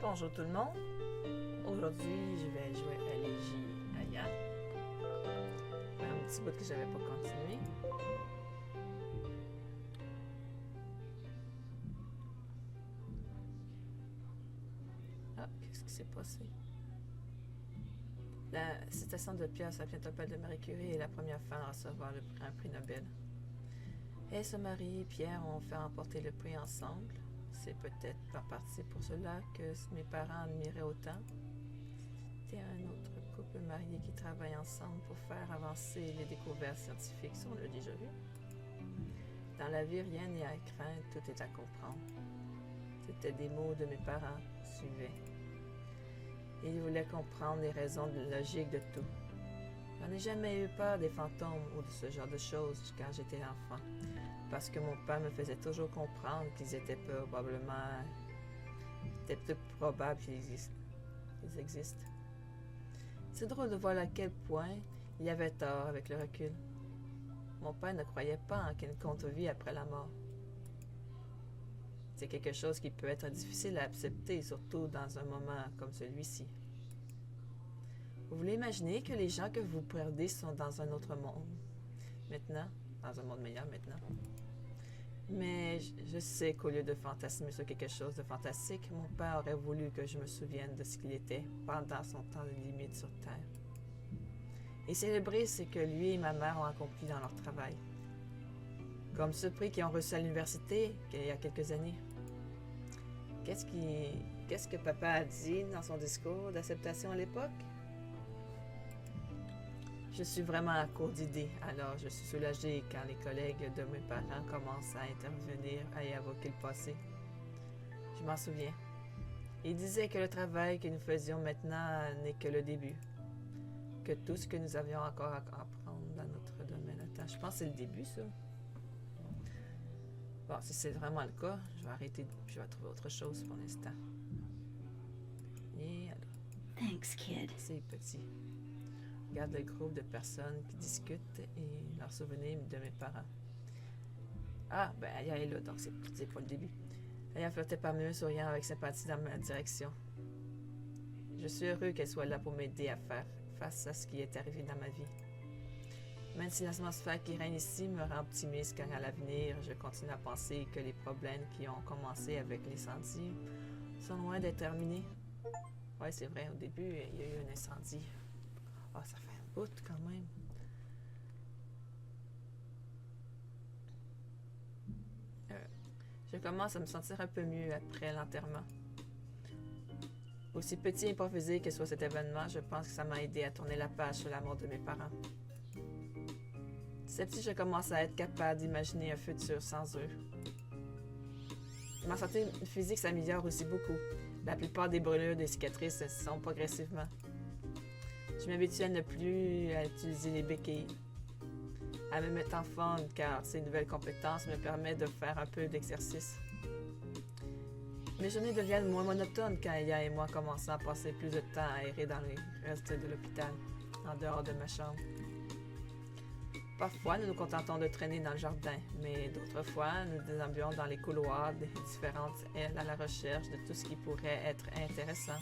Bonjour tout le monde. Aujourd'hui, je vais jouer à Légie Aya. Un petit bout que j'avais pas continué. Ah, qu'est-ce qui s'est passé? La citation de Pierre Sapien-Topel de Marie Curie est la première femme à recevoir un prix Nobel. Elle se marie et Pierre ont fait remporter le prix ensemble. C'est peut-être par partie pour cela que mes parents admiraient autant. C'était un autre couple marié qui travaille ensemble pour faire avancer les découvertes scientifiques, si on l'a déjà vu. Dans la vie, rien n'est à craindre, tout est à comprendre. C'était des mots de mes parents, suivaient. Ils voulaient comprendre les raisons logiques de tout. J'en ai jamais eu peur des fantômes ou de ce genre de choses quand j'étais enfant, parce que mon père me faisait toujours comprendre qu'ils étaient probablement... C'était peu probable qu'ils existent. C'est drôle de voir à quel point il avait tort avec le recul. Mon père ne croyait pas en quelconque vie après la mort. C'est quelque chose qui peut être difficile à accepter, surtout dans un moment comme celui-ci. Vous voulez imaginer que les gens que vous perdez sont dans un autre monde, maintenant, dans un monde meilleur maintenant. Mais je sais qu'au lieu de fantasmer sur quelque chose de fantastique, mon père aurait voulu que je me souvienne de ce qu'il était pendant son temps de limite sur Terre. Et célébrer ce que lui et ma mère ont accompli dans leur travail. Comme ce prix qu'ils ont reçu à l'université il y a quelques années. Qu'est-ce que papa a dit dans son discours d'acceptation à l'époque? Je suis vraiment à court d'idées, alors je suis soulagée quand les collègues de mes parents commencent à intervenir et à évoquer le passé. Je m'en souviens. Ils disaient que le travail que nous faisions maintenant n'est que le début. Que tout ce que nous avions encore à apprendre dans notre domaine. Attends, je pense que c'est le début, ça. Bon, si c'est vraiment le cas, je vais arrêter, je vais trouver autre chose pour l'instant. Et allez. Thanks, kid. C'est petit. Regarde le groupe de personnes qui discutent et leurs souvenirs de mes parents. Ah, ben Aya est là, donc c'est pas le début. Aya flottait parmi eux, souriant avec sympathie dans ma direction. Je suis heureux qu'elle soit là pour m'aider à faire face à ce qui est arrivé dans ma vie. Même si l'atmosphère qui règne ici me rend optimiste quand à l'avenir, je continue à penser que les problèmes qui ont commencé avec l'incendie sont loin d'être terminés. Ouais, c'est vrai, au début, il y a eu un incendie. Ah, ça fait un bout quand même. Je commence à me sentir un peu mieux après l'enterrement. Aussi petit et improvisé que soit cet événement, je pense que ça m'a aidé à tourner la page sur la mort de mes parents. Petit à petit, je commence à être capable d'imaginer un futur sans eux. Ma santé physique s'améliore aussi beaucoup. La plupart des brûlures des cicatrices se sont progressivement. Je m'habitue à ne plus utiliser les béquilles, à me mettre en forme car ces nouvelles compétences me permettent de faire un peu d'exercice. Mes journées deviennent moins monotones quand Aya et moi commençons à passer plus de temps à errer dans les restes de l'hôpital, en dehors de ma chambre. Parfois, nous nous contentons de traîner dans le jardin, mais d'autres fois, nous déambuons dans les couloirs des différentes ailes à la recherche de tout ce qui pourrait être intéressant.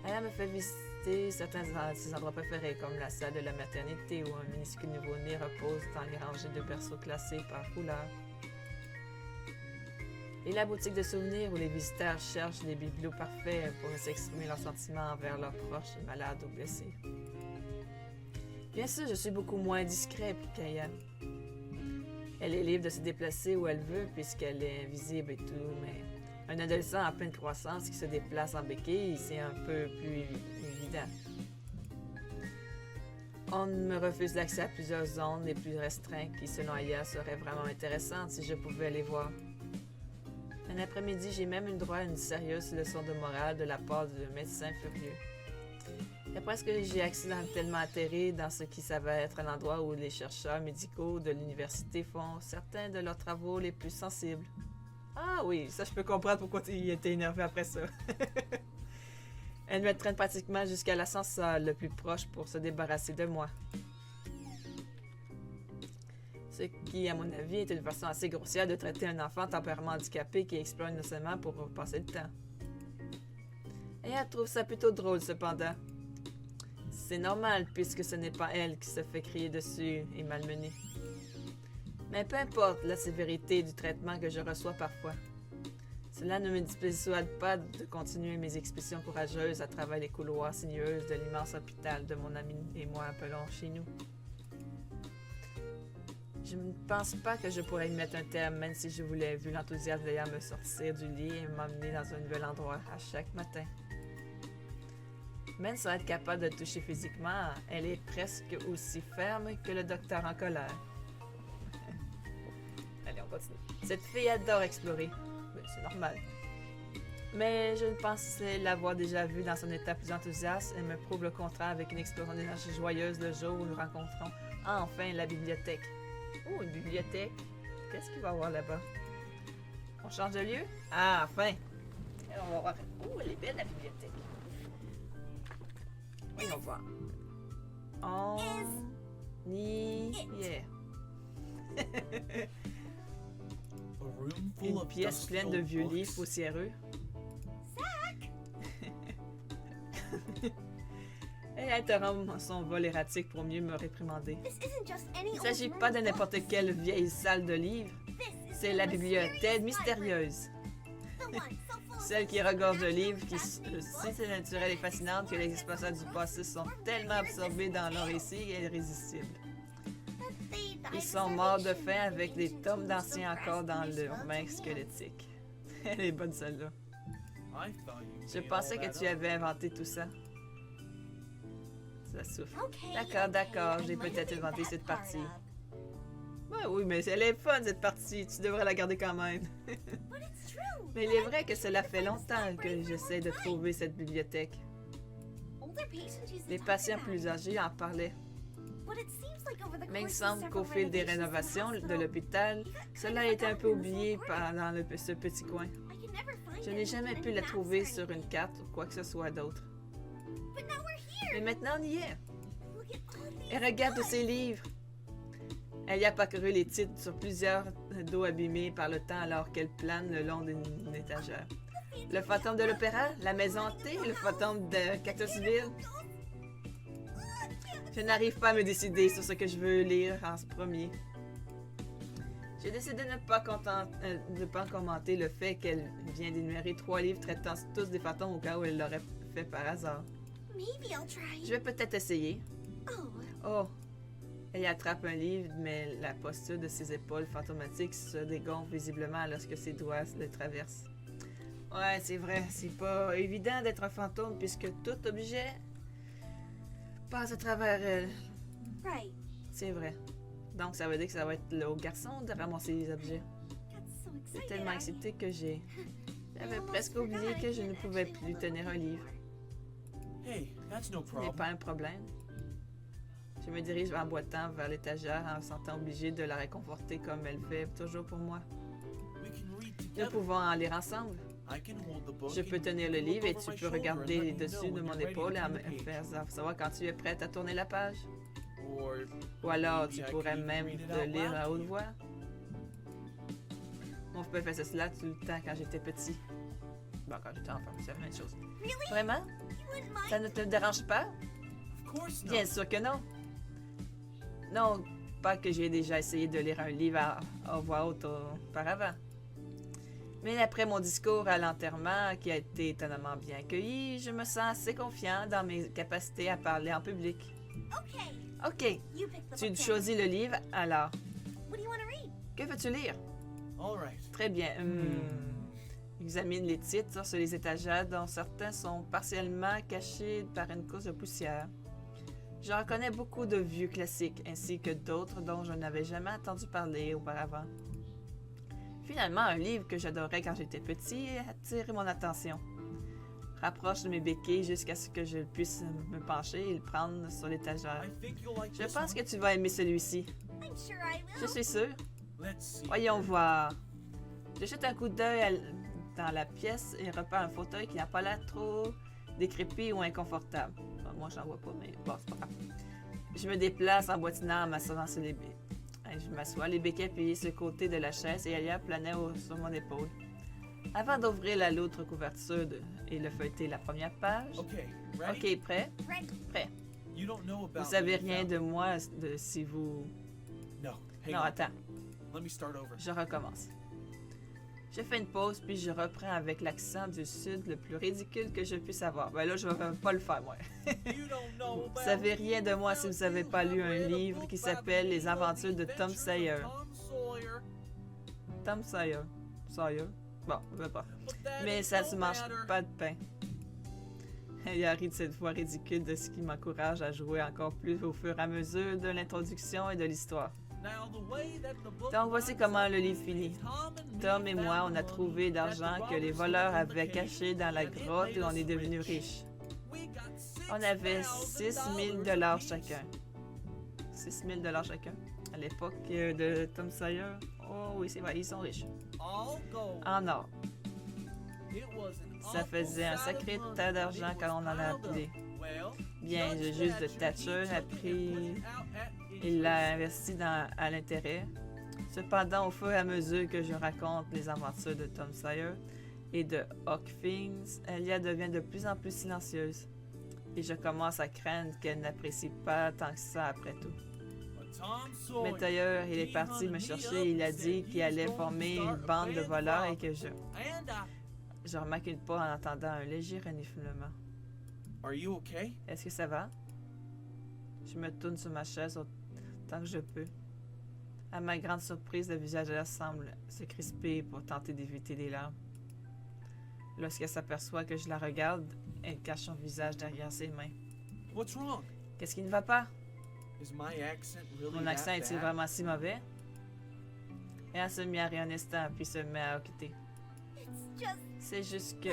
Aya me fait visiter certains de ses endroits préférés, comme la salle de la maternité où un minuscule nouveau-né repose dans les rangées de berceaux classés par couleur. Et la boutique de souvenirs où les visiteurs cherchent les bibelots parfaits pour s'exprimer leurs sentiments envers leurs proches, malades ou blessés. Bien sûr, je suis beaucoup moins discret qu'Aya. Elle est libre de se déplacer où elle veut puisqu'elle est invisible et tout, mais un adolescent en pleine croissance qui se déplace en béquille, c'est un peu plus évident. On me refuse l'accès à plusieurs zones les plus restreintes qui, selon Aya, seraient vraiment intéressantes si je pouvais les voir. Un après-midi, j'ai même eu le droit à une sérieuse leçon de morale de la part d'un médecin furieux. Après ce que j'ai accidentellement atterri dans ce qui s'avère être l'endroit où les chercheurs médicaux de l'université font certains de leurs travaux les plus sensibles. Ah oui, ça je peux comprendre pourquoi il était énervé après ça. Elle me traîne pratiquement jusqu'à l'ascenseur le plus proche pour se débarrasser de moi. Ce qui, à mon avis, est une façon assez grossière de traiter un enfant temporairement handicapé qui explore innocemment pour passer le temps. Et elle trouve ça plutôt drôle, cependant. C'est normal, puisque ce n'est pas elle qui se fait crier dessus et malmenée. Mais peu importe la sévérité du traitement que je reçois parfois. Cela ne me dissuade pas de continuer mes expéditions courageuses à travers les couloirs sinueux de l'immense hôpital de mon ami et moi appelons chez nous. Je ne pense pas que je pourrais y mettre un terme, même si je voulais, vu l'enthousiasme d'ayant me sortir du lit et m'emmener dans un nouvel endroit à chaque matin. Même sans être capable de le toucher physiquement, elle est presque aussi ferme que le docteur en colère. Allez, on continue. Cette fille adore explorer. C'est normal. Mais je ne pensais l'avoir déjà vue dans son état plus enthousiaste. Elle me prouve le contraire avec une explosion d'énergie joyeuse le jour où nous rencontrons enfin la bibliothèque. Oh, une bibliothèque. Qu'est-ce qu'il va y avoir là-bas? On change de lieu? Ah, enfin! Alors, on va voir. Oh, elle est belle la bibliothèque. Voyons voir. Yeah. Une pièce pleine de vieux livres poussiéreux. Elle interrompt son vol erratique pour mieux me réprimander. Il ne s'agit pas de n'importe quelle vieille salle de livres. C'est la bibliothèque mystérieuse. Celle qui regorge de livres qui, si c'est naturel et fascinante, que les explorateurs du passé sont tellement absorbés dans leur récit et irrésistibles. Ils sont morts de faim avec des tomes d'anciens encore dans leurs mains squelettiques. Elle est bonne celle-là. Je pensais que tu avais inventé tout ça. Ça souffle. D'accord, j'ai peut-être inventé cette partie. Ouais, oui, mais elle est fun cette partie, tu devrais la garder quand même. Mais il est vrai que cela fait longtemps que j'essaie de trouver cette bibliothèque. Les patients plus âgés en parlaient. Mais il semble qu'au fil des rénovations de l'hôpital, cela a été un peu oublié dans ce petit coin. Je n'ai jamais pu la trouver sur une carte ou quoi que ce soit d'autre. Mais maintenant, on y est. Et regarde tous ces livres. Elle y a parcouru les titres sur plusieurs dos abîmés par le temps alors qu'elle plane le long d'une étagère. Le fantôme de l'opéra, la maison hantée, le fantôme de Cactusville. Je n'arrive pas à me décider sur ce que je veux lire en premier. J'ai décidé de ne pas commenter le fait qu'elle vient d'énumérer 3 livres traitant tous des fantômes au cas où elle l'aurait fait par hasard. Je vais peut-être essayer. Oh! Elle attrape un livre, mais la posture de ses épaules fantomatiques se dégonfle visiblement lorsque ses doigts le traversent. Ouais, c'est vrai, c'est pas évident d'être un fantôme puisque tout objet passe à travers elle. C'est vrai. Donc ça veut dire que ça va être le haut garçon de ramasser les objets. C'est tellement excité que j'avais presque oublié que je ne pouvais plus tenir un livre. Ce n'est pas un problème. Je me dirige en boitant vers l'étagère en me sentant obligée de la réconforter comme elle fait toujours pour moi. Nous pouvons en lire ensemble. Je peux tenir le livre et tu peux regarder dessus de mon épaule et me faire savoir quand tu es prête à tourner la page. Ou alors, tu pourrais même le lire à haute voix. Mon père faisait cela tout le temps quand j'étais petit. Bon, quand j'étais enfant, c'est la même chose. Vraiment? Ça ne te dérange pas? Bien sûr que non. Non, pas que j'ai déjà essayé de lire un livre à voix haute auparavant. Mais après mon discours à l'enterrement, qui a été étonnamment bien accueilli, je me sens assez confiant dans mes capacités à parler en public. OK. Tu choisis le livre, alors. Que veux-tu lire? Très bien. Examine les titres sur les étagères, dont certains sont partiellement cachés par une couche de poussière. Je reconnais beaucoup de vieux classiques, ainsi que d'autres dont je n'avais jamais entendu parler auparavant. Finalement, un livre que j'adorais quand j'étais petit a attiré mon attention. Rapproche de mes béquilles jusqu'à ce que je puisse me pencher et le prendre sur l'étagère. Je pense que tu vas aimer celui-ci. Je suis sûre. Voyons voir. Je jette un coup d'œil dans la pièce et repère un fauteuil qui n'a pas l'air trop décrépit ou inconfortable. Bon, moi, j'en vois pas, mais bon, c'est pas grave. Je me déplace en boitinant en m'asseyant sur les Je m'assois, les béquets pliés sur le côté de la chaise et Alia planait sur mon épaule. Avant d'ouvrir l'autre couverture et de feuilleter la première page. Ok, prêt? Prêt. Vous savez rien de moi si vous... Non, attends. Je recommence. Je fais une pause, puis je reprends avec l'accent du Sud le plus ridicule que je puisse avoir. Ben là, je vais pas le faire, moi. Vous savez rien de moi si vous n'avez pas lu un livre qui s'appelle Les aventures de Tom Sawyer. Tom Sawyer. Sawyer? Bon, je veux pas. Mais ça ne mange pas de pain. Il a ri de cette voix ridicule de ce qui m'encourage à jouer encore plus au fur et à mesure de l'introduction et de l'histoire. Donc voici comment le livre finit. Tom et moi, on a trouvé d'argent que les voleurs avaient caché dans la grotte et on est devenus riches. On avait 6 000 $ chacun. 6 000 $ chacun. À l'époque de Tom Sawyer. Oh oui, c'est vrai, ils sont riches. En or. Ça faisait un sacré tas d'argent quand on en a appelé. Bien, le juge de Thatcher a pris... Il l'a investi à l'intérêt. Cependant, au fur et à mesure que je raconte les aventures de Tom Sawyer et de Huck Finn, Alia devient de plus en plus silencieuse. Et je commence à craindre qu'elle n'apprécie pas tant que ça après tout. Mais d'ailleurs, il est parti me chercher et il a dit qu'il allait former une bande de voleurs et que je remarque une pause en entendant un léger reniflement. Est-ce que ça va? Je me tourne sur ma chaise autant que je peux. À ma grande surprise, le visage d'elle semble se crisper pour tenter d'éviter des larmes. Lorsqu'elle s'aperçoit que je la regarde, elle cache son visage derrière ses mains. Qu'est-ce qui ne va pas? Mon accent est-il vraiment si mauvais? Et elle se met à rire un instant, puis se met à quitter. C'est juste que...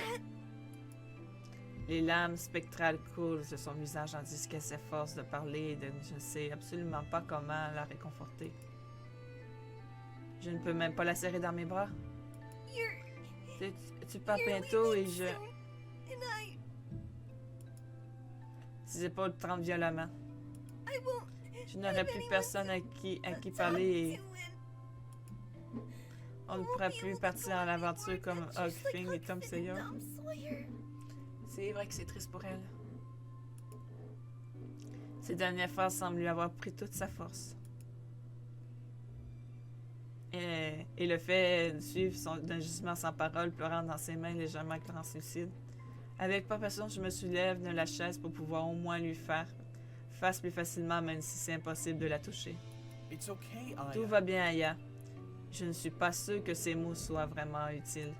Les lames spectrales coulent sur son visage tandis qu'elle s'efforce de parler et je ne sais absolument pas comment la réconforter. Je ne peux même pas la serrer dans mes bras. Tu pars bientôt et je... Ses épaules tremblent violemment. Je n'aurai plus personne à qui parler et... On ne pourra plus partir en aventure comme Huck Finn et Tom Sawyer. C'est vrai que c'est triste pour elle. Ces dernières phrases semblent lui avoir pris toute sa force. Et le fait de suivre d'un gisement sans parole, pleurant dans ses mains légèrement translucides. Avec passion, je me soulève de la chaise pour pouvoir au moins lui faire face plus facilement, même si c'est impossible de la toucher. Tout va bien, Aya. Je ne suis pas sûre que ces mots soient vraiment utiles.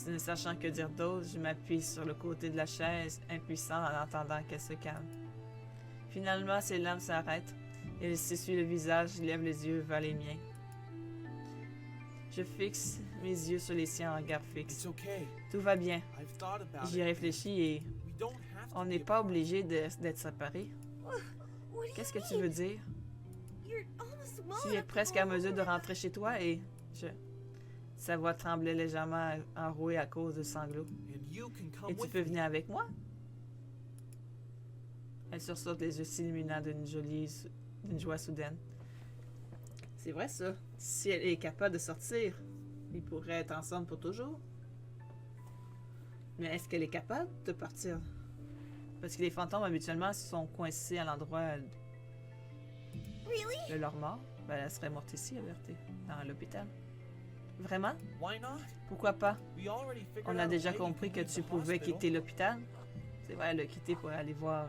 Ne sachant que dire d'autre, je m'appuie sur le côté de la chaise, impuissant en attendant qu'elle se calme. Finalement, ses larmes s'arrêtent et elle s'essuie le visage, lève les yeux vers les miens. Je fixe mes yeux sur les siens en regard fixe. Tout va bien. J'y réfléchis et on n'est pas obligé d'être séparés. Qu'est-ce que tu veux dire? Tu es presque à mesure de rentrer chez toi et Sa voix tremblait légèrement enrouée à cause de sanglots. Et tu peux venir avec moi? Elle sursaute, les yeux s'illuminant d'une joie soudaine. C'est vrai ça. Si elle est capable de sortir, ils pourraient être ensemble pour toujours. Mais est-ce qu'elle est capable de partir? Parce que les fantômes, habituellement, sont coincés à l'endroit de leur mort. Ben, elle serait morte ici, à Berthe, dans l'hôpital. Vraiment? Pourquoi pas? On a déjà compris que tu pouvais quitter l'hôpital. C'est vrai, elle a quitté pour aller voir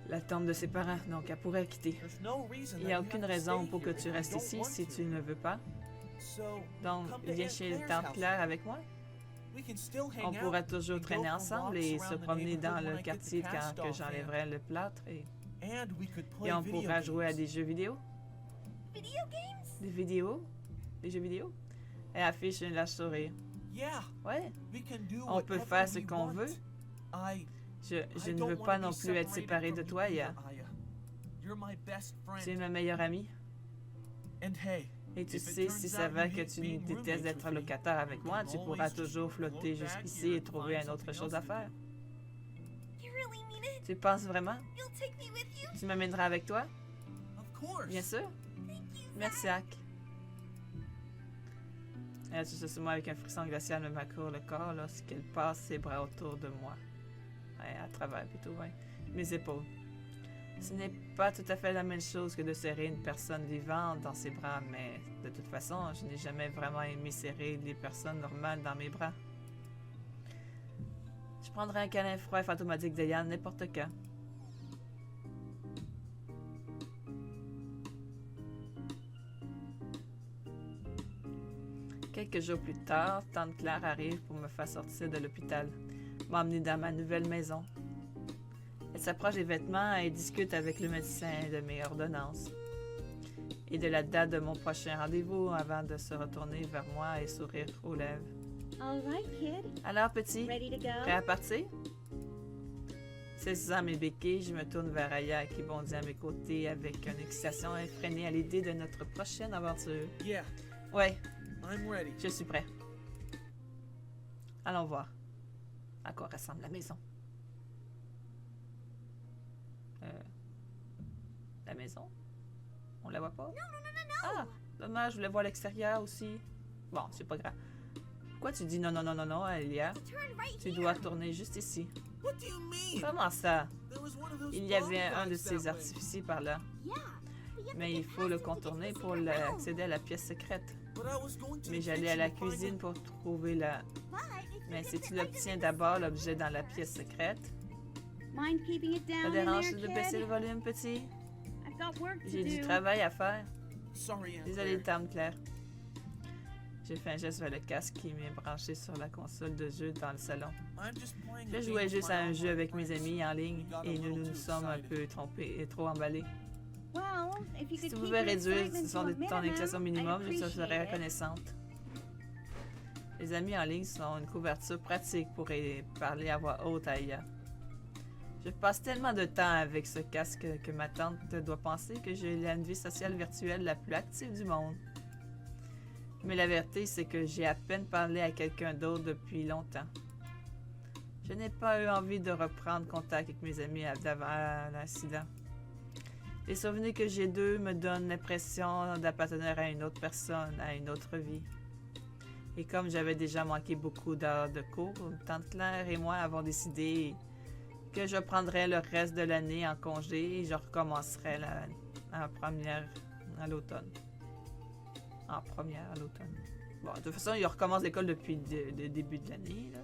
la tombe de ses parents, donc elle pourrait quitter. Il n'y a aucune raison pour que tu restes ici si tu ne veux pas. Donc, viens chez le Templaire avec moi. On pourra toujours traîner ensemble et se promener dans le quartier quand que j'enlèverai le plâtre. Et on pourra jouer à des jeux vidéo. Des vidéos? Des jeux vidéo? Elle affiche une lâche sourire. Ouais. On peut faire ce qu'on veut. Je ne veux pas non plus être séparé de toi, Aya. Tu es ma meilleure amie. Et tu sais, si ça va que tu détestes d'être locataire avec moi, tu pourras toujours flotter jusqu'ici et trouver une autre chose à faire. Tu penses vraiment? Tu m'amèneras avec toi? Bien sûr. Merci, Hack. Elle se sur moi avec un frisson glacial me m'accourt le corps lorsqu'elle passe ses bras autour de moi. Ouais, à travers plutôt, ouais. Mes épaules. Ce n'est pas tout à fait la même chose que de serrer une personne vivante dans ses bras, mais de toute façon, je n'ai jamais vraiment aimé serrer les personnes normales dans mes bras. Je prendrai un câlin froid et fantomatique de Yann n'importe quand. Quelques jours plus tard, Tante Claire arrive pour me faire sortir de l'hôpital, m'emmener dans ma nouvelle maison. Elle s'approche des vêtements et discute avec le médecin de mes ordonnances et de la date de mon prochain rendez-vous avant de se retourner vers moi et sourire aux lèvres. All right, kid. Alors, petit, Ready to go? prêt à partir? Saisissant mes béquilles, je me tourne vers Aya qui bondit à mes côtés avec une excitation effrénée à l'idée de notre prochaine aventure. Yeah, Ouais, I'm ready. je suis prêt. Allons voir à quoi ressemble la maison. La maison? On la voit pas? Ah, dommage, je voulais voir l'extérieur aussi. Bon, c'est pas grave. Pourquoi tu dis non, non, non, non, non, Elia? Tu dois tourner juste ici. What do you mean? Comment ça? There was one of those Il y avait bomb un de guys ces that way. artificiers par là. Yeah. But you have Mais to il get faut le past it to contourner get to the pour secret room. accéder à la pièce secrète. But I was going to Mais the j'allais à kitchen la to find cuisine it. pour trouver la... But if Mais you si get tu it right l'obtiens in d'abord the l'objet dans la secret pièce room. secrète, Mind keeping it ça down dérange in de there, baisser le kid? volume, petit? I've got work to J'ai du do. travail à faire. Sorry, Aunt Désolée, Claire. Tante Claire. J'ai fait un geste vers le casque qui m'est branché sur la console de jeu dans le salon. I'm just playing a Je game jouais with juste my à un jeu online avec mes friends. amis en ligne Got a et nous little nous too sommes un excited. peu trompés et trop emballés. Well, if you Si could tu keep pouvais your réduire excitement to a ton minimum, excitation I'd minimum, je te serais appreciate it. reconnaissante. Les amis en ligne sont une couverture pratique pour parler à voix haute à IA. Je passe tellement de temps avec ce casque que ma tante doit penser que j'ai la vie sociale virtuelle la plus active du monde. Mais la vérité, c'est que j'ai à peine parlé à quelqu'un d'autre depuis longtemps. Je n'ai pas eu envie de reprendre contact avec mes amis d'avant l'incident. Les souvenirs que j'ai d'eux me donnent l'impression d'appartenir à une autre personne, à une autre vie. Et comme j'avais déjà manqué beaucoup d'heures de cours, Tante Claire et moi avons décidé que je prendrais le reste de l'année en congé et je recommencerai en première à l'automne. En première à l'automne. Bon, de toute façon, il recommence l'école depuis le début de l'année, là.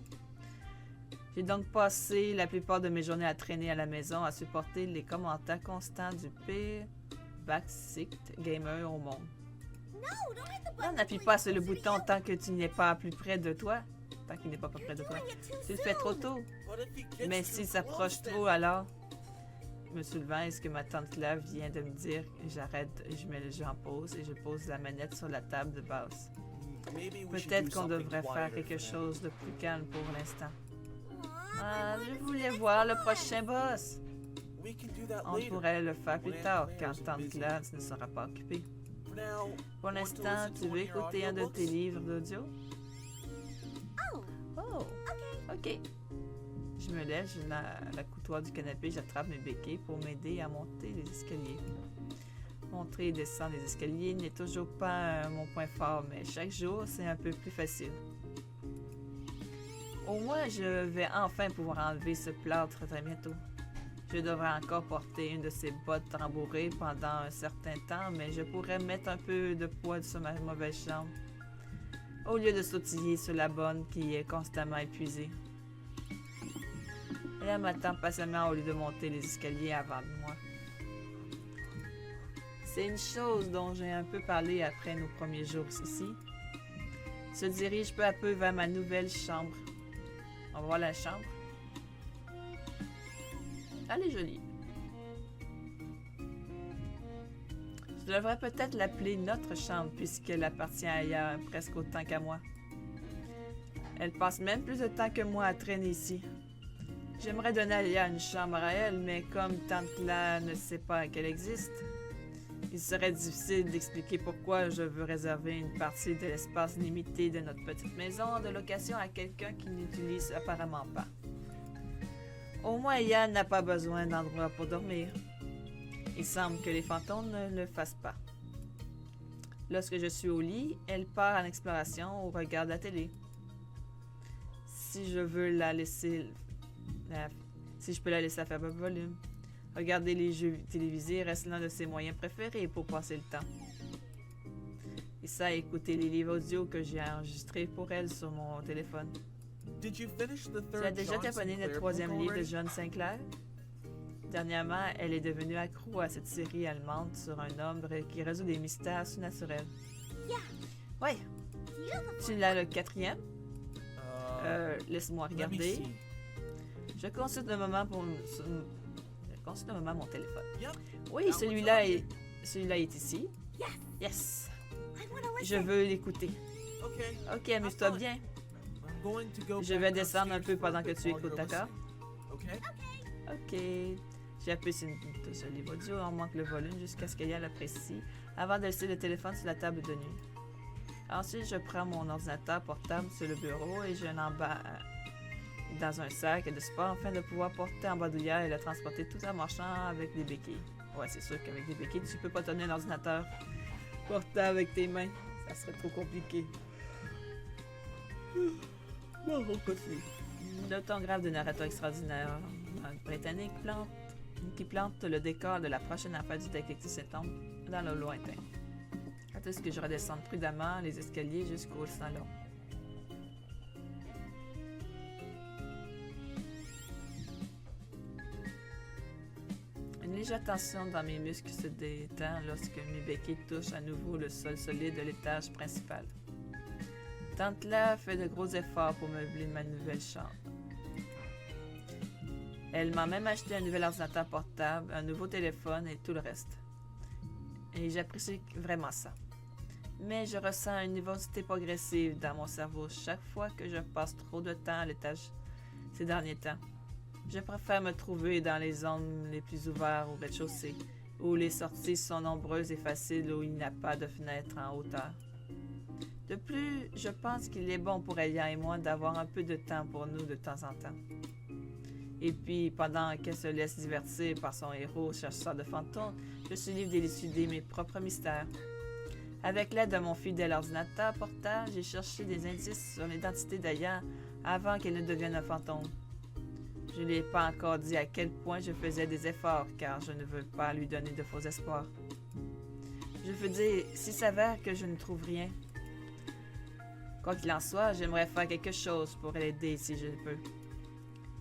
J'ai donc passé la plupart de mes journées à traîner à la maison, à supporter les commentaires constants du pire backseat gamer au monde. No, don't hit the Non, button. n'appuie pas sur le bouton tant que tu n'es pas plus près de toi. Tant qu'il n'est pas près de toi. Tu le fais trop tôt. But if he gets Mais too s'il s'approche close, trop, alors... Me soulevant, est-ce que ma tante Claire vient de me dire que j'arrête, je mets le jeu en pause et je pose la manette sur la table de base. then maybe we should Peut-être do qu'on something devrait faire quieter quelque for now. chose de plus calme pour l'instant. Aw, Ah, I je wanna see voulais the voir le next prochain one. boss. We can do that On later. pourrait le faire plus When tard, Aunt quand Claire's tante busy. Claire ne sera pas occupée. For now, Pour want to l'instant, listen tu to veux one of your écouter un de tes audiobooks? livres d'audio? Oh, Oh, okay. ok. Je me lève, je la coutoir du canapé, j'attrape mes béquilles pour m'aider à monter les escaliers. Monter et descendre les escaliers n'est toujours pas mon point fort, mais chaque jour, c'est un peu plus facile. Au moins, je vais enfin pouvoir enlever ce plâtre très bientôt. Je devrais encore porter une de ces bottes rembourrées pendant un certain temps, mais je pourrais mettre un peu de poids sur ma mauvaise jambe, au lieu de sautiller sur la bonne qui est constamment épuisée. Elle m'attend patiemment au lieu de monter les escaliers avant de moi. C'est une chose dont j'ai un peu parlé après nos premiers jours ici. Se dirige peu à peu vers ma nouvelle chambre. On va voir la chambre. Elle est jolie. Je devrais peut-être l'appeler notre chambre puisqu'elle appartient à Aya presque autant qu'à moi. Elle passe même plus de temps que moi à traîner ici. J'aimerais donner à Aya une chambre à elle, mais comme tante Claire ne sait pas qu'elle existe, il serait difficile d'expliquer pourquoi je veux réserver une partie de l'espace limité de notre petite maison de location à quelqu'un qui n'utilise apparemment pas. Au moins, Yann n'a pas besoin d'endroit pour dormir. Il semble que les fantômes ne le fassent pas. Lorsque je suis au lit, elle part en exploration ou regarde la télé. Si je veux la laisser... Si je peux la laisser à faible volume. Regarder les jeux télévisés reste l'un de ses moyens préférés pour passer le temps. Et ça, écouter les livres audio que j'ai enregistrés pour elle sur mon téléphone. Did you finish the Tu as third déjà John taponné le Sinclair troisième book livre de already? John Sinclair? Dernièrement, elle est devenue accro à cette série allemande sur un homme qui résout des mystères surnaturels. Yeah. Ouais, Beautiful. tu l'as le quatrième? Laisse-moi Let me regarder. see. Je consulte un moment mon téléphone. Yep. Oui, That one's celui-là on. est ici. Yes. Yes, I want to je listen. veux l'écouter. Okay. Ok, amuse-toi bien. I'm going to go Je back vais descendre un upstairs peu for a pendant que bit tu while écoutes, you're d'accord? listening. Okay. Ok. J'ai appuyé sur une touche sur le livre audio, on manque le volume jusqu'à ce qu'elle apprécie, avant de laisser le téléphone sur la table de nuit. Ensuite, je prends mon ordinateur portable sur le bureau et je l'emballe dans un sac de sport afin de pouvoir porter en bandoulière et le transporter tout en marchant avec des béquilles. Ouais, c'est sûr qu'avec des béquilles, tu peux pas tenir un ordinateur portable avec tes mains. Ça serait trop compliqué. Bon, on continue. L'autographe de narrateur extraordinaire britannique qui plante le décor de la prochaine affaire du détective septembre dans le lointain. Est-ce que je redescende prudemment les escaliers jusqu'au salon? Une légère tension dans mes muscles se détend lorsque mes béquilles touchent à nouveau le sol solide de l'étage principal. Tante Claire fait de gros efforts pour meubler ma nouvelle chambre. Elle m'a même acheté un nouvel ordinateur portable, un nouveau téléphone et tout le reste. Et j'apprécie vraiment ça. Mais je ressens une nervosité progressive dans mon cerveau chaque fois que je passe trop de temps à l'étage ces derniers temps. Je préfère me trouver dans les zones les plus ouvertes au rez-de-chaussée, où les sorties sont nombreuses et faciles, où il n'y a pas de fenêtres en hauteur. De plus, je pense qu'il est bon pour Elia et moi d'avoir un peu de temps pour nous de temps en temps. Et puis, pendant qu'elle se laisse divertir par son héros chercheur de fantômes, je suis libre d'élucider mes propres mystères. Avec l'aide de mon fidèle ordinateur portable, j'ai cherché des indices sur l'identité d'Elia avant qu'elle ne devienne un fantôme. Je ne lui ai pas encore dit à quel point je faisais des efforts, car je ne veux pas lui donner de faux espoirs. Je veux dire, s'il s'avère que je ne trouve rien. Quoi qu'il en soit, j'aimerais faire quelque chose pour l'aider si je peux.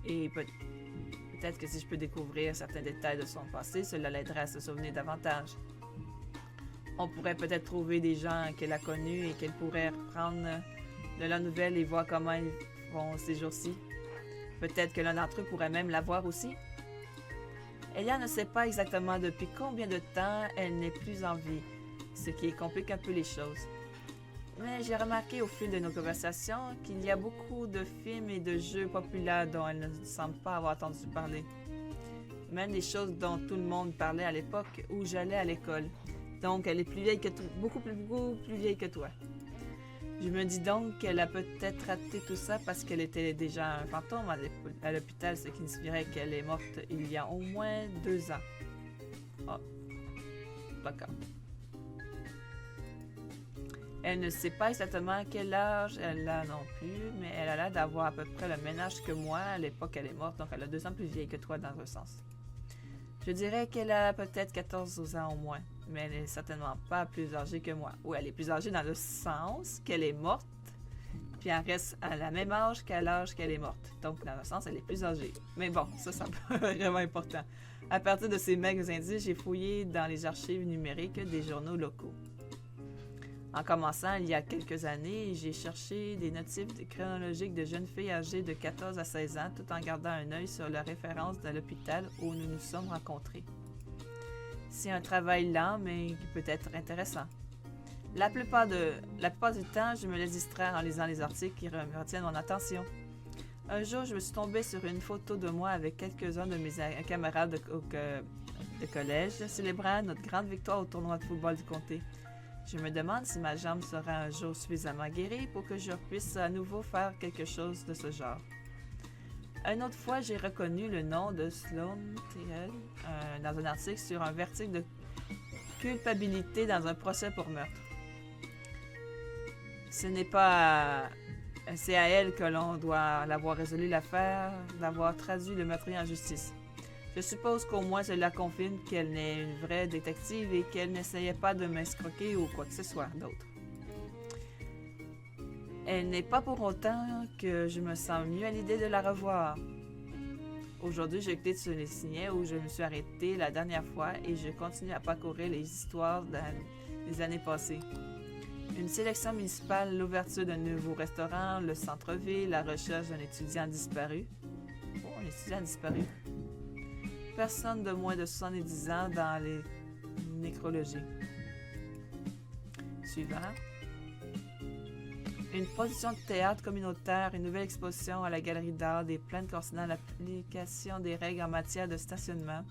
Et peut-être que si je peux découvrir certains détails de son passé, cela l'aiderait à se souvenir davantage. On pourrait peut-être trouver des gens qu'elle a connus et qu'elle pourrait reprendre de leurs nouvelles et voir comment ils vont ces jours-ci. Peut-être que l'un d'entre eux pourrait même la voir aussi. Elia ne sait pas exactement depuis combien de temps elle n'est plus en vie, ce qui complique un peu les choses. Mais j'ai remarqué au fil de nos conversations qu'il y a beaucoup de films et de jeux populaires dont elle ne semble pas avoir entendu parler. Même des choses dont tout le monde parlait à l'époque où j'allais à l'école. Donc, elle est plus vieille que toi, beaucoup plus vieille que toi. Je me dis donc qu'elle a peut-être raté tout ça parce qu'elle était déjà un fantôme à l'hôpital, ce qui signifiait qu'elle est morte il y a au moins 2 ans. Ah, d'accord. Elle ne sait pas exactement quel âge elle a non plus, mais elle a l'air d'avoir à peu près le même âge que moi à l'époque qu'elle est morte, donc elle a 2 ans plus vieille que toi dans un sens. Je dirais qu'elle a peut-être 14 ans au moins, mais elle n'est certainement pas plus âgée que moi. Oui, elle est plus âgée dans le sens qu'elle est morte, puis elle reste à la même âge qu'à l'âge qu'elle est morte. Donc, dans un sens, elle est plus âgée. Mais bon, ça peut être vraiment important. À partir de ces maigres indices, j'ai fouillé dans les archives numériques des journaux locaux. En commençant, il y a quelques années, j'ai cherché des notifs chronologiques de jeunes filles âgées de 14 à 16 ans, tout en gardant un œil sur la référence de l'hôpital où nous nous sommes rencontrés. C'est un travail lent, mais qui peut être intéressant. La plupart du temps, je me laisse distraire en lisant les articles qui retiennent mon attention. Un jour, je me suis tombée sur une photo de moi avec quelques-uns de mes camarades de collège, célébrant notre grande victoire au tournoi de football du comté. Je me demande si ma jambe sera un jour suffisamment guérie pour que je puisse à nouveau faire quelque chose de ce genre. Une autre fois, j'ai reconnu le nom de Sloan T.L. Dans un article sur un verdict de culpabilité dans un procès pour meurtre. Ce n'est pas... C'est à elle que l'on doit l'avoir résolu l'affaire, d'avoir traduit le meurtrier en justice. Je suppose qu'au moins cela confirme qu'elle n'est une vraie détective et qu'elle n'essayait pas de m'escroquer ou quoi que ce soit d'autre. Elle n'est pas pour autant que je me sens mieux à l'idée de la revoir. Aujourd'hui, je clique sur les signets où je me suis arrêtée la dernière fois et je continue à parcourir les histoires des années passées. Une sélection municipale, l'ouverture d'un nouveau restaurant, le centre-ville, la recherche d'un étudiant disparu. Oh, un étudiant disparu. Personne de moins de 70 ans dans les nécrologies. Suivant. Une production de théâtre communautaire, une nouvelle exposition à la Galerie d'art, des plaintes concernant l'application des règles en matière de stationnement,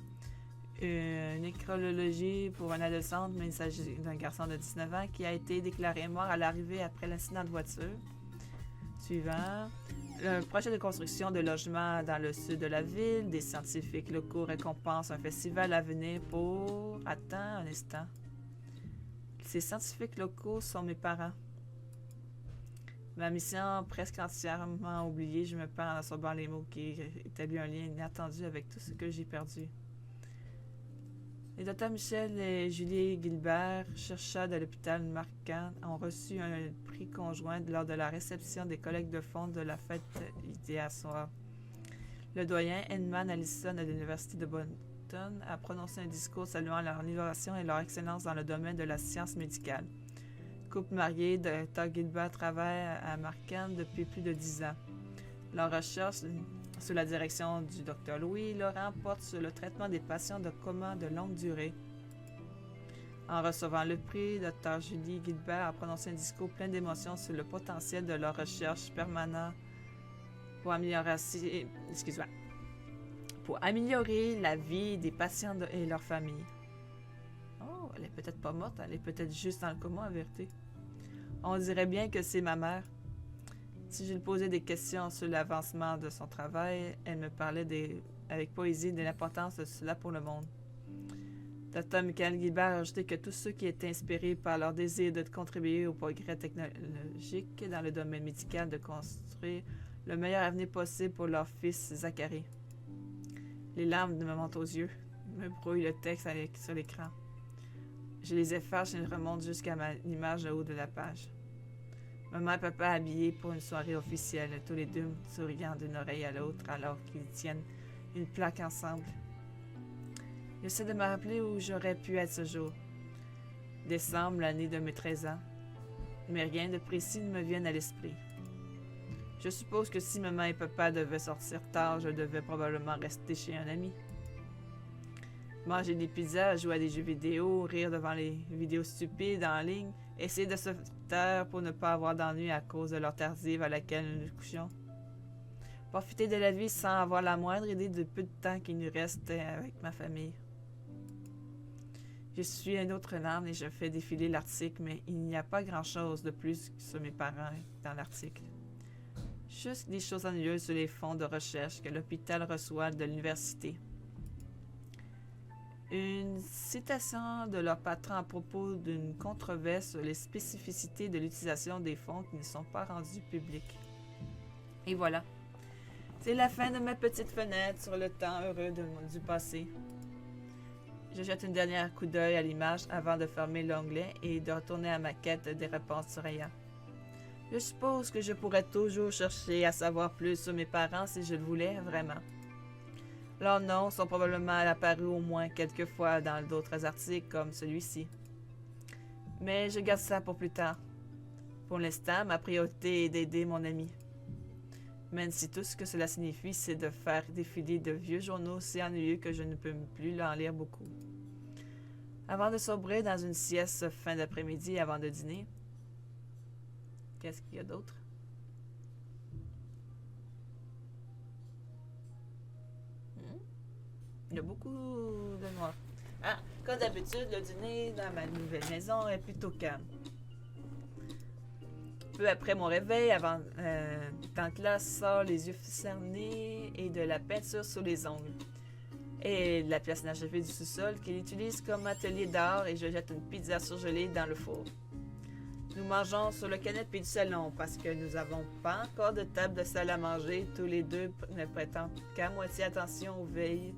une nécrologie pour une adolescente, mais il s'agit d'un garçon de 19 ans qui a été déclaré mort à l'arrivée après l'incident de voiture. Suivant. Un projet de construction de logements dans le sud de la ville, des scientifiques locaux récompensent un festival à venir pour... Attends un instant. Ces scientifiques locaux sont mes parents. Ma mission presque entièrement oubliée, je me perds en absorbant les mots qui établissent un lien inattendu avec tout ce que j'ai perdu. Les docteurs Michel et Julie Gilbert, chercheurs de l'hôpital Marquand, ont reçu un prix conjoint lors de la réception des collectes de fonds de la fête d'hier soir. Le doyen Edmund Allison de l'Université de Boston a prononcé un discours saluant leur innovation et leur excellence dans le domaine de la science médicale. Couple marié, Dr. Gilbert travaille à Marquand depuis plus de 10 ans. Leur recherche sous la direction du Dr. Louis Laurent porte sur le traitement des patients de coma de longue durée. En recevant le prix, Dr. Julie Gilbert a prononcé un discours plein d'émotions sur le potentiel de leur recherche permanente pour améliorer la vie des patients et leurs familles. Oh, elle est peut-être pas morte, elle est peut-être juste dans le coma, en vérité. On dirait bien que c'est ma mère. Si je lui posais des questions sur l'avancement de son travail, elle me parlait avec poésie de l'importance de cela pour le monde. Dr. Michael Gilbert a ajouté que tous ceux qui étaient inspirés par leur désir de contribuer au progrès technologique dans le domaine médical de construire le meilleur avenir possible pour leur fils Zachary. Les larmes me montent aux yeux, me brouillent le texte sur l'écran. Je les efface et remonte jusqu'à l'image au haut de la page. Maman et papa habillés pour une soirée officielle, tous les deux souriant d'une oreille à l'autre alors qu'ils tiennent une plaque ensemble. J'essaie de me rappeler où j'aurais pu être ce jour. Décembre, l'année de mes 13 ans. Mais rien de précis ne me vient à l'esprit. Je suppose que si maman et papa devaient sortir tard, je devais probablement rester chez un ami. Manger des pizzas, jouer à des jeux vidéo, rire devant les vidéos stupides en ligne, essayer de se taire pour ne pas avoir d'ennui à cause de l'heure tardive à laquelle nous nous couchions. Profiter de la vie sans avoir la moindre idée du peu de temps qu'il nous reste avec ma famille. Je suis une autre larme et je fais défiler l'article, mais il n'y a pas grand-chose de plus sur mes parents dans l'article. Juste des choses ennuyeuses sur les fonds de recherche que l'hôpital reçoit de l'université. Une citation de leur patron à propos d'une controverse sur les spécificités de l'utilisation des fonds qui ne sont pas rendus publics. Et voilà. C'est la fin de ma petite fenêtre sur le temps heureux du passé. Je jette une dernière coup d'œil à l'image avant de fermer l'onglet et de retourner à ma quête des réponses sur Aya. Je suppose que je pourrais toujours chercher à savoir plus sur mes parents si je le voulais vraiment. Leurs noms sont probablement apparus au moins quelques fois dans d'autres articles comme celui-ci. Mais je garde ça pour plus tard. Pour l'instant, ma priorité est d'aider mon ami. Même si tout ce que cela signifie, c'est de faire défiler de vieux journaux si ennuyeux que je ne peux plus en lire beaucoup. Avant de sombrer dans une sieste fin d'après-midi avant de dîner, qu'est-ce qu'il y a d'autre? Il y a beaucoup de noir. Ah, comme d'habitude, le dîner dans ma nouvelle maison est plutôt calme. Peu après mon réveil, tante Classe sort les yeux cernés et de la peinture sur les ongles. Et la pièce inachevée du sous-sol qu'il utilise comme atelier d'art et je jette une pizza surgelée dans le four. Nous mangeons sur le canapé du salon parce que nous n'avons pas encore de table de salle à manger, tous les deux ne prêtant qu'à moitié attention aux veilles,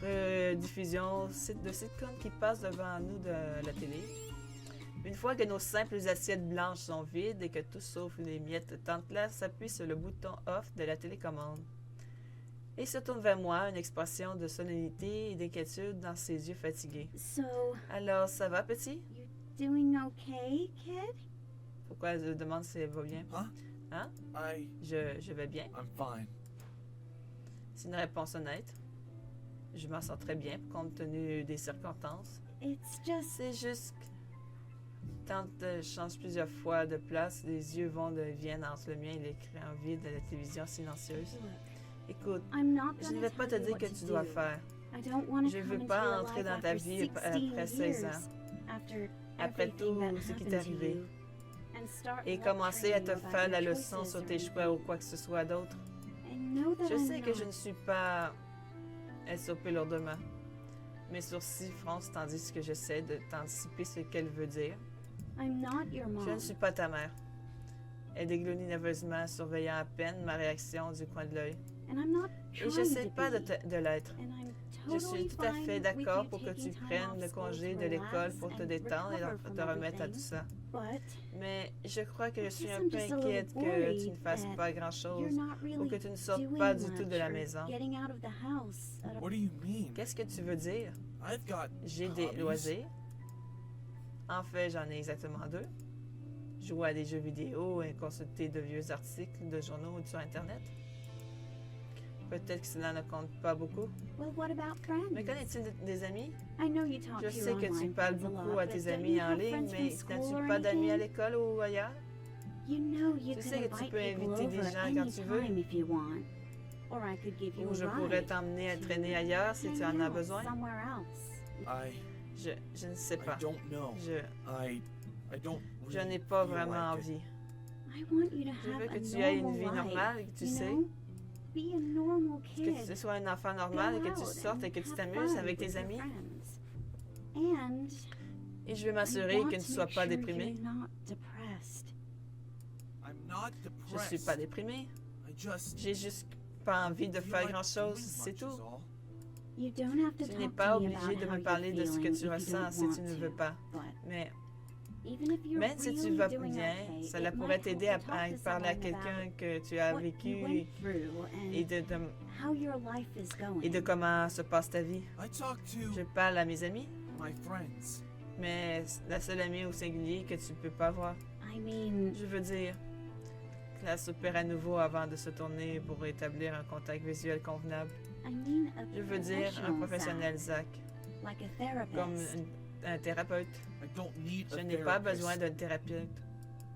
rediffusions de sitcoms qui passent devant nous de la télé. Une fois que nos simples assiettes blanches sont vides et que tout sauf les miettes, tante Claire s'appuie sur le bouton off de la télécommande. Et se tourne vers moi, une expression de solennité et d'inquiétude dans ses yeux fatigués. So, Alors, ça va, petit? you're doing okay, kid? Pourquoi elle demande si elle va bien? Huh? Hein? Je vais bien. I'm fine. C'est une réponse honnête. Je m'en sens très bien compte tenu des circonstances. It's just... C'est juste que tante change plusieurs fois de place, les yeux vont et viennent entre le mien et l'écran vide de la télévision silencieuse. Écoute, I'm not je ne gonna vais pas te tell you dire what que to tu dois do. faire. I don't want to Je come veux into pas your entrer life dans ta after vie 16 après 16 ans. years, after Après everything tout that ce qui happened t'est to arrivé. you, and start Et commencer à te lecturing you faire about la your leçon choices sur and tes choix ou everything. quoi que ce soit d'autre. I know that Je I'm sais que je not. ne suis pas SOP lourdement. Mes sourcils froncent tandis que j'essaie d'anticiper ce qu'elle veut dire. I'm not your Je ne mom. suis pas ta mère. Elle déglutit nerveusement, surveillant à peine ma réaction du coin de l'œil. And I'm not Et trying j'essaie to pas be. de l'être. And I'm Je suis totally tout à fine fait with d'accord you pour que tu taking time prennes off le school congé to de l'école relax pour te and détendre et recover from te remettre à everything. tout ça. But Mais je crois que je suis guess un I'm peu just a little inquiète que tu ne worried fasses that pas you're grand-chose not ou really que tu ne sortes doing pas du tout de much la or maison. getting out of the house at a What do you mean? Qu'est-ce que tu veux dire? I've got J'ai des hobbies. loisirs. En fait, j'en ai exactement 2. Jouer à des jeux vidéo et consulter de vieux articles de journaux ou sur Internet. Peut-être que cela ne compte pas beaucoup. Well, what about friends? Mais qu'en est-il des amis? I know you talk Je to your sais que tu online parles friends a beaucoup lot, à but tes don't amis you en have ligne, friends mais from school n'as-tu or pas d'amis à anything? l'école ou ailleurs? You know you Tu can sais que tu invite peux people inviter des over gens at quand any tu veux. time if you want. Or I could give you Ou je a pourrais ride t'emmener à to traîner ailleurs si tu en hang as out besoin. somewhere else. Je ne sais pas. I don't know. I don't Je really n'ai pas feel vraiment like it. envie. I want you to Je have veux a que tu aies une vie normal life, normale et que tu you sais. know? Be a normal Que kid. tu sois un enfant normal et que tu sortes et que tu t'amuses avec tes amis. And Et je veux I m'assurer want que tu ne to sois make pas sure déprimé. you're not depressed. I'm not Je depressed. suis pas déprimé. I just J'ai juste pas envie de feel faire like grand-chose, doing c'est much tout. is all. You don't have to Tu n'es talk pas to me obligé about de how me you're parler de ce que feeling tu if you ressens don't si want tu ne to, veux pas. but Mais even if you're même si tu really vas doing bien, okay, cela it pourrait might t'aider help à to talk to parler à someone quelqu'un about que tu as what you vécu went through et and how your life is going. et de comment se passe ta vie. I talk to Je parle à mes amis, my friends. mais la seule amie au singulier que tu peux pas voir. I mean, Je veux dire, Claire soupire à nouveau avant de se tourner pour établir un contact visuel convenable. a Je veux dire un professionnel, Zach, Zach, like a comme therapist. un thérapeute. I don't need Je a n'ai pas therapist. besoin d'un thérapeute.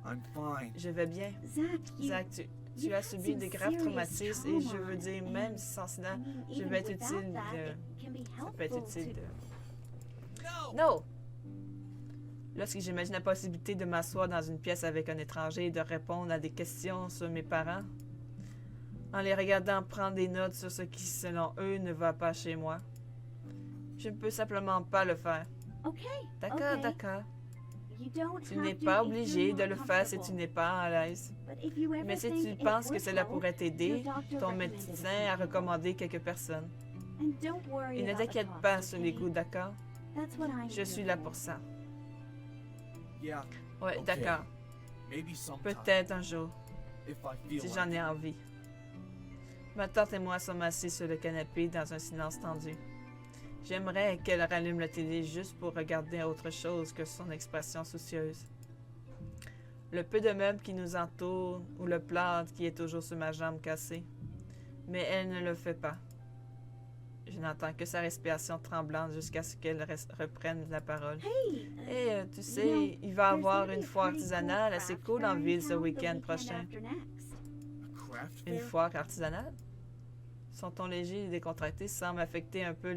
I'm fine. Je vais bien. Zach, Zach, tu as subi de graves traumatismes et je veux dire, même sans cela, je vais être utile ça peut être utile de... No. Non! Lorsque j'imagine la possibilité de m'asseoir dans une pièce avec un étranger et de répondre à des questions sur mes parents, en les regardant prendre des notes sur ce qui, selon eux, ne va pas chez moi, je ne peux simplement pas le faire. Okay, D'accord, okay. d'accord. You don't Tu have n'es to pas if obligé you're de not le faire si tu comfortable. n'es pas à l'aise. But if you ever Mais si think tu it penses que would cela help, pourrait t'aider, your doctor ton recommended médecin it. a recommandé quelques personnes. And don't worry Et ne about the t'inquiète cost, pas sur les okay? coûts, d'accord? That's what I'm Je here suis là for. pour ça. Yeah, Ouais, Ok. d'accord. maybe sometime. Peut-être un jour, If I feel si like j'en ai it. envie. Ma tante et moi sommes assis sur le canapé dans un silence tendu. J'aimerais qu'elle rallume la télé juste pour regarder autre chose que son expression soucieuse. Le peu de meubles qui nous entourent ou le plat qui est toujours sur ma jambe cassée. Mais elle ne le fait pas. Je n'entends que sa respiration tremblante jusqu'à ce qu'elle reprenne la parole. Hey, Et tu sais, il va y avoir une foire artisanale assez cool en ville ce week-end week-end prochain. A craft Une fair? foire artisanale? Son ton léger et décontracté semble affecter un peu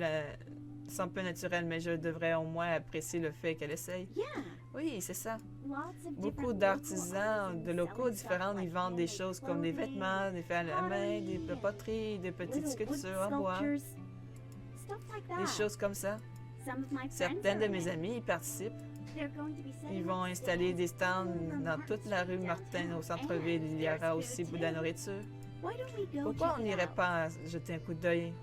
semble peu naturel, mais je devrais au moins apprécier le fait qu'elle essaye. Yeah, Oui, c'est ça. lots of Beaucoup different local d'artisans artisans de locaux selling stuff différents, like ils vendent des handmade choses comme des clothing, vêtements, des faits à la main, des pottery, poteries, des petites little wood sculptures en bois, sculptures, stuff like des that. choses comme ça. Some of my friends Certaines are de mes in it. amis y participent. They're going to be setting Ils up vont installer stands des stands all over dans Market toute la rue Street Martin downtown. au centre-ville. Il y And aura there's aussi food beaucoup de la too. nourriture. Why don't we go Pourquoi check on it n'irait out? pas jeter un coup d'œil?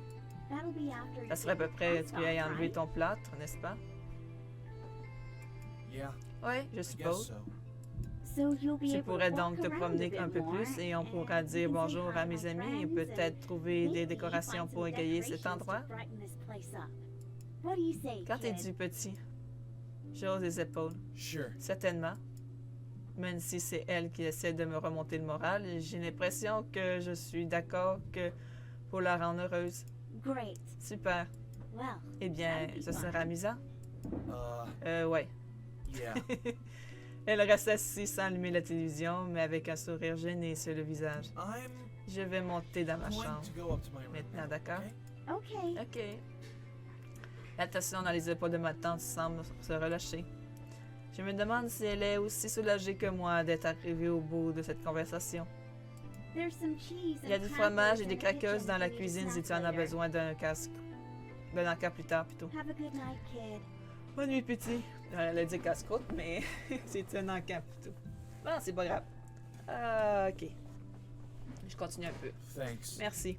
That'll be after Ça you serait à take peu près your que tu mask ailles off, enlever right? ton plâtre, n'est-ce pas? Yeah, Oui, je I guess suppose. so. So you'll be Tu able to pourrais donc walk te around a promener bit un peu more, plus et on and pourra you dire can say bonjour hi à to my mes amis et friends peut-être and trouver des maybe décorations find pour some égayer cet decorations to endroit. brighten this place up. What do you say, Quand kid? es-tu petit? Je hausse les épaules. Sure. Certainement. Même si c'est elle qui essaie de me remonter le moral, j'ai l'impression que je suis d'accord que pour la rendre heureuse. Great. Super. Well, Eh bien, that'd be ce fun. sera amusant. Ouais. Yeah. Elle reste assise sans allumer la télévision, mais avec un sourire gêné sur le visage. I'm Je vais monter dans ma going chambre. to go up to my room. Maintenant, now, d'accord? okay? Okay. OK. La tension dans les épaules de ma tante semble se relâcher. Je me demande si elle est aussi soulagée que moi d'être arrivée au bout de cette conversation. There's some cheese Il y a and du crackers fromage et in des the craqueuses kitchen dans la if you need a cuisine si snack tu en as later. besoin d'un casque. D'un encas plus tard, plutôt. Have a good night, kid. Bonne nuit, petit. Elle a dit casse-croûte, mais c'est un encas plutôt. Bon, c'est pas grave. OK. Je continue un peu. Thanks. Merci.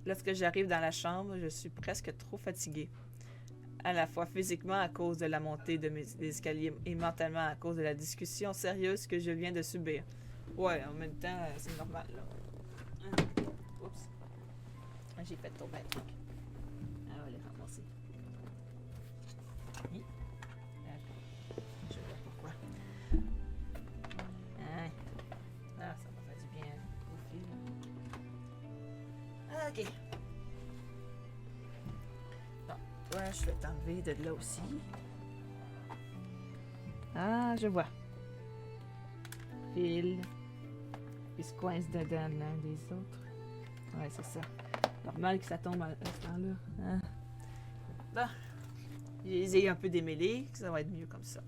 Lorsque j'arrive dans la chambre, je suis presque trop fatiguée. À la fois physiquement à cause de la montée de mes escaliers et mentalement à cause de la discussion sérieuse que je viens de subir. Ouais, en même temps, c'est normal, là. Oups. J'ai fait tomber un truc. On va les ramasser. Hi. Je vois pourquoi. Hein. Ah, ça m'a fait du bien au fil. OK. Bon, toi, je vais t'enlever de là aussi. Ah, je vois. Fil. Puis se coince dedans l'un des autres. Ouais, c'est ça. Normal que ça tombe à ce temps-là. Hein? Bon. Je les ai un peu démêlés, que ça va être mieux comme ça.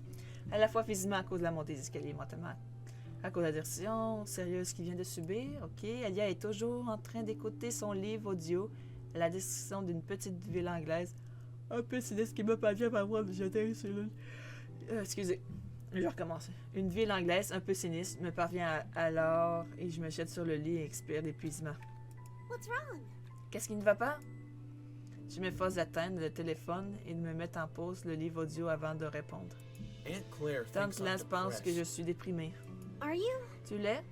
À la fois physiquement à cause de la montée des escaliers, mentalement à cause de la direction sérieuse qu'il vient de subir. OK. Alia est toujours en train d'écouter son livre audio à la description d'une petite ville anglaise. Un peu sinistre qui me parvient par moi de jeter sur le... excusez. Je vais recommencer. Une ville anglaise un peu sinistre me parvient alors et je me jette sur le lit et expire d'épuisement. What's wrong? Qu'est-ce qui ne va pas? Je m'efforce d'atteindre le téléphone et de me mettre en pause le livre audio avant de répondre. Aunt Claire Tante thinks I'm Lance pense que je depressed. suis déprimée. Are you? Tu l'es?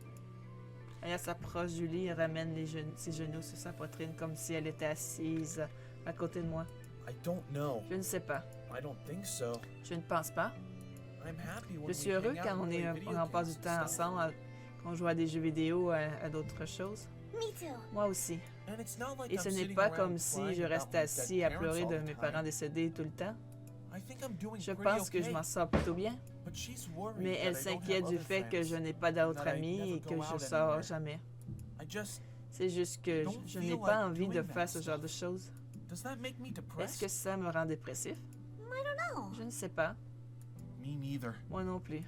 Elle s'approche du lit et ramène ses genoux sur sa poitrine comme si elle était assise à côté de moi. I don't know. Je ne sais pas. I don't think so. Je ne pense pas. I'm happy when Je we suis heureux hang out quand and play video on passe du games temps and stuff. ensemble, qu'on joue à des jeux vidéo, à d'autres choses. Me too. Moi aussi. And it's not like Et I'm ce n'est sitting pas around comme si crying je about restais my assis dead à parents pleurer all de the mes time. parents décédés tout le temps. I think I'm doing Je pretty pense que okay, je m'en sors plutôt bien. but she's worried Mais that elle I don't s'inquiète have du other fait que friends. je n'ai pas d'autres that I amis never et que go je out sors anywhere. jamais. I just C'est juste que don't je feel n'ai pas like envie de doing faire that ce genre de choses. does that make me Est-ce depressed? que ça me rend dépressif? I don't know. Je ne sais pas. Me neither. Moi non plus.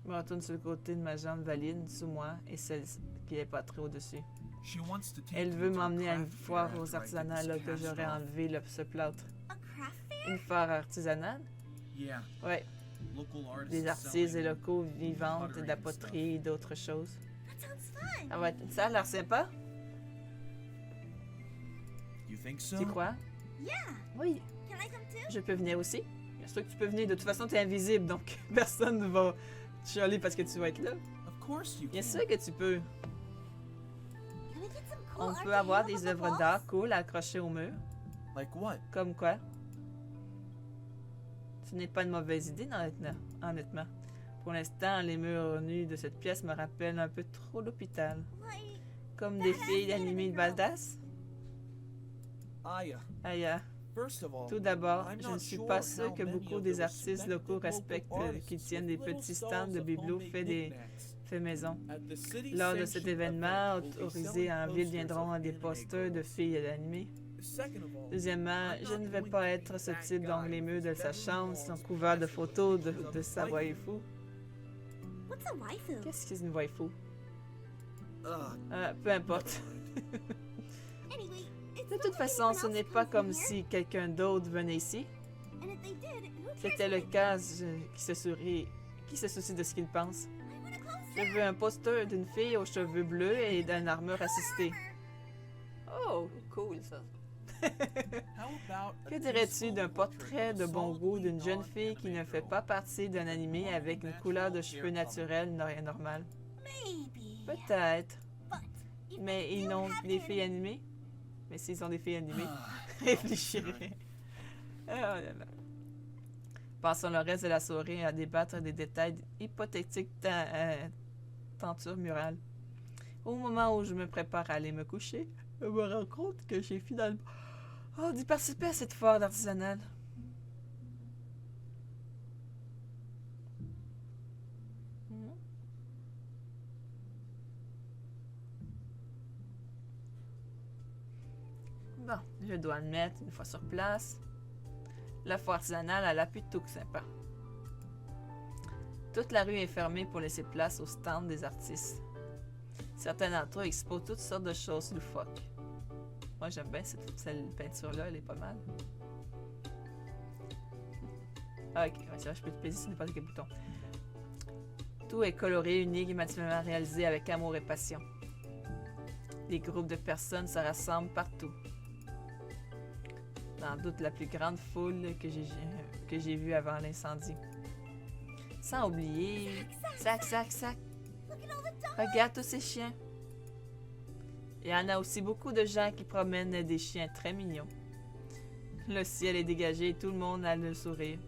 Je me retourne sur le côté de ma jambe valide sous moi et celle qui est pas très au-dessus. She wants to take Elle me veut to a m'emmener à une craft foire fair aux after I get artisanats this là que cast j'aurais off. enlevé ce plâtre. A craft fair? Une foire artisanale? Yeah, Ouais, local artists des artistes selling- locaux vivantes, de la pottery and stuff. poterie et d'autres choses. That sounds fun. Ça a l'air sympa, You think so? tu crois? Yeah. Oui. Can I come too? Je peux venir aussi? Bien sûr que tu peux venir. De toute façon, tu es invisible, donc personne ne va te chialer parce que tu vas être là. Of course you Bien can. sûr que tu peux. Can I get some cool On art peut to avoir hang des on the œuvres walls? d'art cool à accrocher au mur. Like what? Comme quoi? Ce n'est pas une mauvaise idée, honnêtement. Pour l'instant, les murs nus de cette pièce me rappellent un peu trop l'hôpital. Like, Comme des filles animées de badass. Aya, Aïe, first of all, tout d'abord, I'm je not ne suis sure pas how sûr que many beaucoup of des the artistes respected locaux local respectent artists qui tiennent with des little petits stalls stands de of bibelots homemade faits des knickknacks fait maison. At the city Lors de cet sanctioned événement event, we'll be autorisé selling en ville posters viendront of des anime posters de girls. filles animées. Second of all, Deuxièmement, I'm je not ne vais going pas to être be ce that type guy d'onglémeux de whose sa bedroom chambre, walls son are couvert de plastered photos with pictures de of sa waifu. What's a waifu? Qu'est-ce que c'est une waifu? Ugh, Peu importe. Anyway, it's De not toute like façon, anyone ce else n'est comes pas from comme here. si quelqu'un d'autre venait ici. And if they did, who cares C'était le what they cas qui se soucie de ce qu'il pense. do? I want a Je closer. veux un poster d'une fille aux cheveux bleus et d'une armure assistée. Oh, cool ça. how about a Que dirais-tu peaceful d'un portrait de bon solidly goût d'une jeune non-anime fille qui ne fait girl? pas partie d'un animé avec une couleur de cheveux naturelle normale? Maybe. Peut-être. But if Mais they ils do n'ont have des an filles anime- animées? Mais s'ils ont des filles animées, Ah, réfléchirai. Oh là là. Passons le reste de la soirée à débattre des détails hypothétiques tentures murales. Au moment où je me prépare à aller me coucher, je me rends compte que j'ai finalement dû participer à cette foire artisanale. Hmm. Bon, je dois admettre, une fois sur place, la foire artisanale a l'appui tout sympa. Toute la rue est fermée pour laisser place aux stands des artistes. Certains d'entre eux exposent toutes sortes de choses loufoques. Moi, j'aime bien cette peinture-là, elle est pas mal. Ah, ok, ouais, ça, je peux te plaisir sur n'importe quel bouton. Tout est coloré, unique et matériellement réalisé avec amour et passion. Des groupes de personnes se rassemblent partout. Sans doute la plus grande foule que j'ai vue avant l'incendie. Sans oublier... Sac, sac, sac! Look at all the dogs. Regarde tous ces chiens. Il y en a aussi beaucoup de gens qui promènent des chiens très mignons. Le ciel est dégagé et tout le monde a le sourire.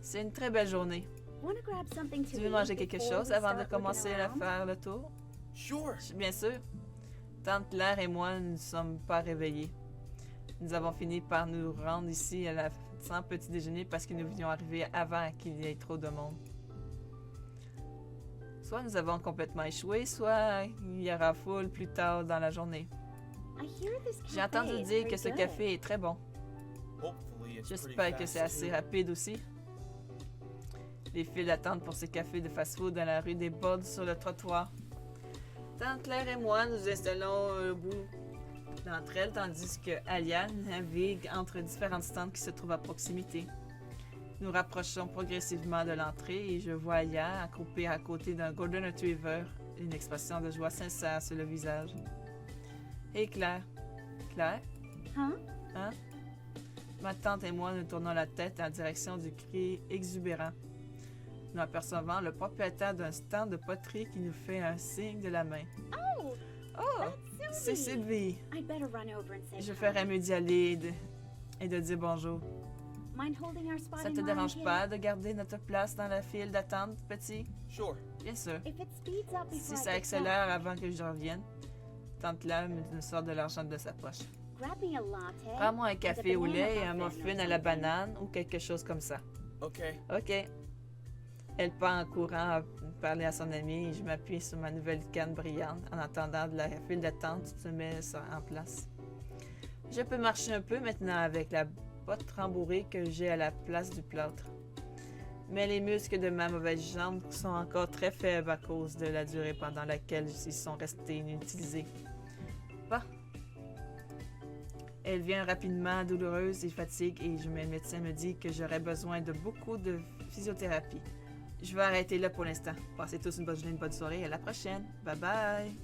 C'est une très belle journée. Wanna grab something to Tu veux eat manger quelque before chose we avant de start looking commencer à around? faire le tour? Sure. Bien sûr. Tante Claire et moi ne sommes pas réveillés. Nous avons fini par nous rendre ici sans petit déjeuner parce que nous venions arriver avant qu'il y ait trop de monde. Soit nous avons complètement échoué, soit il y aura foule plus tard dans la journée. I hear this J'ai entendu cafe is dire que pretty ce good. café est très bon. Hopefully it's pretty J'espère que c'est fast, assez too. rapide aussi. Les files d'attente pour ces cafés de fast-food dans la rue débordent sur le trottoir. Tante Claire et moi nous installons au bout d'entre elles, tandis que Alia navigue entre différentes stands qui se trouvent à proximité. Nous rapprochons progressivement de l'entrée et je vois Alia accroupie à côté d'un Golden Retriever, une expression de joie sincère sur le visage. Hé Claire. Claire? Huh? Hein? Ma tante et moi nous tournons la tête en direction du cri exubérant. Nous apercevons le propriétaire d'un stand de poterie qui nous fait un signe de la main. Oh, Oh! that's C'est Sylvie. Sylvie! I'd better run over and say Je hi. ferais mieux d'y aller et de dire bonjour. Mind holding our spot Ça in te line, dérange kid? pas de garder notre place dans la file d'attente, petit? Sure. Bien sûr. If it speeds up before Si I ça get accélère avant que je revienne, tante Claire me sort de l'argent de sa poche. back, grab me a latte. Prends-moi un café au banana lait et un muffin or muffin à la something. banane ou quelque chose comme ça. Okay. OK. Elle part en courant à parler à son amie et je m'appuie sur ma nouvelle canne brillante en attendant de la file d'attente se met en place. Je peux marcher un peu maintenant avec la botte rembourrée que j'ai à la place du plâtre. Mais les muscles de ma mauvaise jambe sont encore très faibles à cause de la durée pendant laquelle ils sont restés inutilisés. Bah. Elle vient rapidement douloureuse et fatigue et le médecin me dit que j'aurais besoin de beaucoup de physiothérapie. Je vais arrêter là pour l'instant. Passez tous une bonne journée, une bonne soirée. À la prochaine. Bye bye!